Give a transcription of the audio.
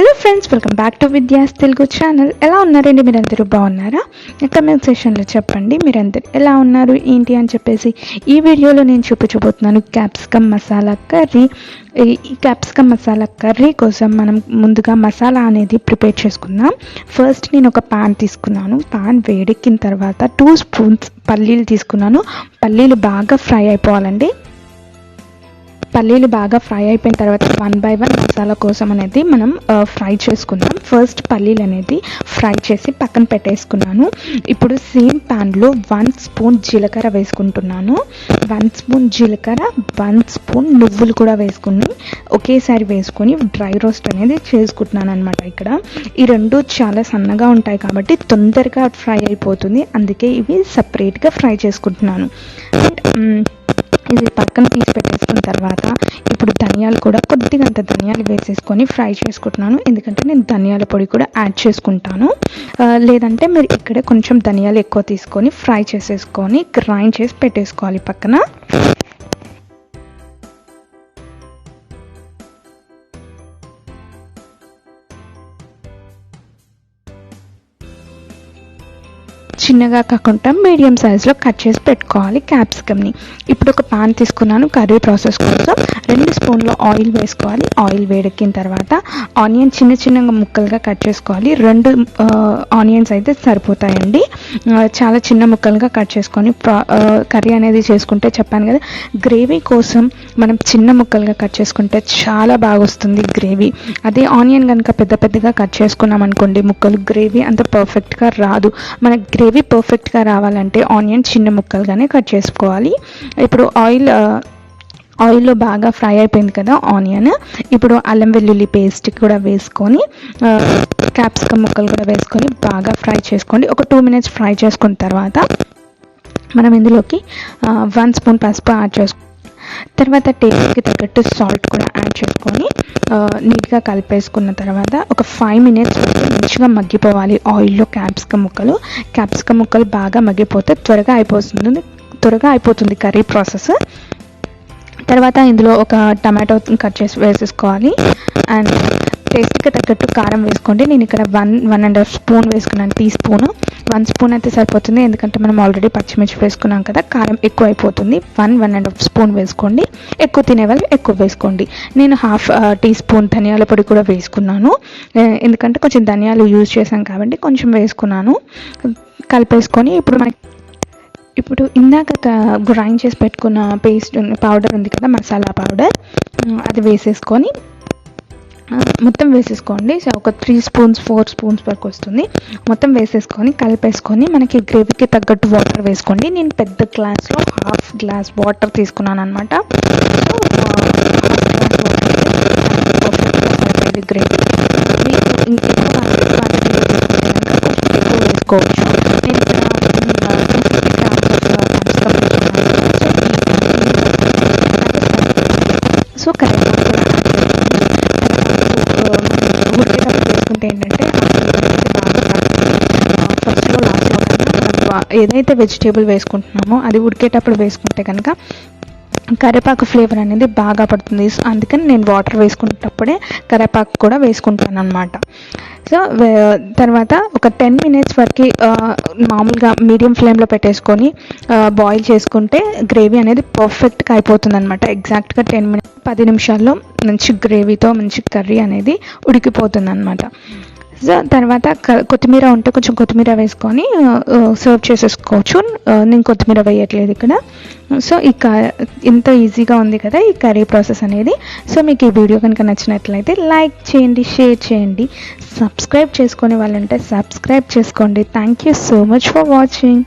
Hello friends, welcome back to Vidya's Telugu channel. ఎలా ఉన్నారండి? మీరందరూ బాగున్నారా? కమెంట్ సెక్షన్లో చెప్పండి మీరందరూ ఎలా ఉన్నారు ఏంటి అని చెప్పేసి. ఈ వీడియోలో నేను చూపించబోతున్నాను క్యాప్సికమ్ మసాలా కర్రీ. ఈ క్యాప్సికమ్ మసాలా కర్రీ కోసం మనం ముందుగా మసాలా అనేది ప్రిపేర్ చేసుకుందాం. ఫస్ట్ నేను ఒక ప్యాన్ తీసుకున్నాను. ప్యాన్ వేడెక్కిన తర్వాత 2 స్పూన్స్ పల్లీలు తీసుకున్నాను. పల్లీలు బాగా ఫ్రై అయిపోవాలండి. పల్లీలు బాగా ఫ్రై అయిపోయిన తర్వాత 1 by 1 మసాలా కోసం అనేది మనం ఫ్రై చేసుకుందాం. ఫస్ట్ పల్లీలు అనేది ఫ్రై చేసి పక్కన పెట్టేసుకున్నాను. ఇప్పుడు సేమ్ ప్యాన్లో 1 స్పూన్ జీలకర్ర వేసుకుంటున్నాను. 1 స్పూన్ జీలకర్ర, 1 స్పూన్ నువ్వులు కూడా వేసుకుని ఒకేసారి వేసుకొని డ్రై రోస్ట్ అనేది చేసుకుంటున్నాను అనమాట. ఇక్కడ ఈ రెండు చాలా సన్నగా ఉంటాయి కాబట్టి తొందరగా ఫ్రై అయిపోతుంది, అందుకే ఇవి సపరేట్గా ఫ్రై చేసుకుంటున్నాను. ఇది పక్కన తీసి పెట్టేసుకున్న తర్వాత ఇప్పుడు ధనియాలు కూడా కొద్దిగా అంత ధనియాలు వేసేసుకొని ఫ్రై చేసుకుంటున్నాను. ఎందుకంటే నేను ధనియాల పొడి కూడా యాడ్ చేసుకుంటాను. లేదంటే మీరు ఇక్కడే కొంచెం ధనియాలు ఎక్కువ తీసుకొని ఫ్రై చేసేసుకొని గ్రైండ్ చేసి పెట్టేసుకోవాలి పక్కన. చిన్నగా కాకుండా మీడియం సైజులో కట్ చేసి పెట్టుకోవాలి క్యాప్సికమ్ని. ఇప్పుడు ఒక పాన్ తీసుకున్నాను కర్రీ ప్రాసెస్ కోసం. 2 స్పూన్లు ఆయిల్ వేసుకోవాలి. ఆయిల్ వేడెక్కిన తర్వాత ఆనియన్ చిన్న చిన్నగా ముక్కలుగా కట్ చేసుకోవాలి. 2 ఆనియన్స్ అయితే సరిపోతాయండి. చాలా చిన్న ముక్కలుగా కట్ చేసుకొని కర్రీ అనేది చేసుకుంటే, చెప్పాను కదా గ్రేవీ కోసం మనం చిన్న ముక్కలుగా కట్ చేసుకుంటే చాలా బాగా వస్తుంది గ్రేవీ. అదే ఆనియన్ కనుక పెద్ద పెద్దగా కట్ చేసుకున్నాం అనుకోండి ముక్కలు, గ్రేవీ అంత పర్ఫెక్ట్గా రాదు. మన గ్రేవీ పర్ఫెక్ట్గా రావాలంటే ఆనియన్ చిన్న ముక్కలుగానే కట్ చేసుకోవాలి. ఇప్పుడు ఆయిల్లో బాగా ఫ్రై అయిపోయింది కదా ఆనియన్. ఇప్పుడు అల్లం వెల్లుల్లి పేస్ట్ కూడా వేసుకొని క్యాప్సికమ్ ముక్కలు కూడా వేసుకొని బాగా ఫ్రై చేసుకోండి. ఒక 2 minutes ఫ్రై చేసుకున్న తర్వాత మనం ఇందులోకి 1 స్పూన్ పసుపు యాడ్ చేసుకో, తర్వాత టేస్ట్కి తగ్గట్టు సాల్ట్ కూడా యాడ్ చేసుకొని నీట్గా కలిపేసుకున్న తర్వాత ఒక 5 minutes వరకు మంచిగా మగ్గిపోవాలి ఆయిల్లో క్యాప్సికమ్ ముక్కలు బాగా మగ్గిపోతే త్వరగా అయిపోతుంది కర్రీ ప్రాసెస్. తర్వాత ఇందులో ఒక టమాటో కట్ చేసి వేసేసుకోవాలి. అండ్ టేస్ట్కి తగ్గట్టు కారం వేసుకోండి. నేను ఇక్కడ 1.5 స్పూన్ వేసుకున్నాను, టీ స్పూన్. 1 స్పూన్ అయితే సరిపోతుంది, ఎందుకంటే మనం ఆల్రెడీ పచ్చిమిర్చి వేసుకున్నాం కదా, కారం ఎక్కువ అయిపోతుంది. 1.5 స్పూన్ వేసుకోండి. ఎక్కువ తినే వాళ్ళు ఎక్కువ వేసుకోండి. నేను 1/2 టీ స్పూన్ ధనియాల పొడి కూడా వేసుకున్నాను, ఎందుకంటే కొంచెం ధనియాలు యూజ్ చేశాం కాబట్టి కొంచెం వేసుకున్నాను. కలిపేసుకొని ఇప్పుడు ఇందాక గ్రైండ్ చేసి పెట్టుకున్న పౌడర్ ఉంది కదా, మసాలా పౌడర్, అది వేసేసుకొని మొత్తం వేసేసుకోండి. ఒక 3 స్పూన్స్ 4 స్పూన్స్ వరకు వస్తుంది. మొత్తం వేసేసుకొని కలిపేసుకొని మనకి గ్రేవీకి తగ్గట్టు వాటర్ వేసుకోండి. నేను పెద్ద గ్లాస్లో 1/2 గ్లాస్ వాటర్ తీసుకున్నాను అనమాట. సో 1/2 గ్లాస్ వాటర్ గ్రేవీ వేసుకోవచ్చు. నేను ఇక్కడ 250 గ్రామ్స్ సో కరెక్ట్ ఉడికేటప్పుడు వేసుకుంటే ఏంటంటే ఫస్ట్లో లాస్ట్లో కన్నా ఏదైతే వెజిటేబుల్ వేసుకుంటున్నామో అది ఉడికేటప్పుడు వేసుకుంటే కనుక కరివేపాకు ఫ్లేవర్ అనేది బాగా పడుతుంది. అందుకని నేను వాటర్ వేసుకునేటప్పుడే కరివేపాకు కూడా వేసుకుంటాను అనమాట. సో తర్వాత ఒక 10 minutes వరకు మామూలుగా మీడియం ఫ్లేమ్లో పెట్టేసుకొని బాయిల్ చేసుకుంటే గ్రేవీ అనేది పర్ఫెక్ట్గా అయిపోతుంది అనమాట. ఎగ్జాక్ట్గా 10 నిమిషాల్లో మంచి గ్రేవీతో మంచి కర్రీ అనేది ఉడికిపోతుంది అనమాట. సో తర్వాత కొత్తిమీర ఉంటే కొంచెం కొత్తిమీర వేసుకొని సర్వ్ చేసేసుకోవచ్చు. నేను కొత్తిమీర వేయట్లేదు ఇక్కడ. సో ఇంత ఈజీగా ఉంది కదా ఈ కర్రీ ప్రాసెస్ అనేది. సో మీకు ఈ వీడియో కనుక నచ్చినట్లయితే లైక్ చేయండి, షేర్ చేయండి, సబ్స్క్రైబ్ చేసుకునే వాళ్ళంటే సబ్స్క్రైబ్ చేసుకోండి. Thank you so much for watching.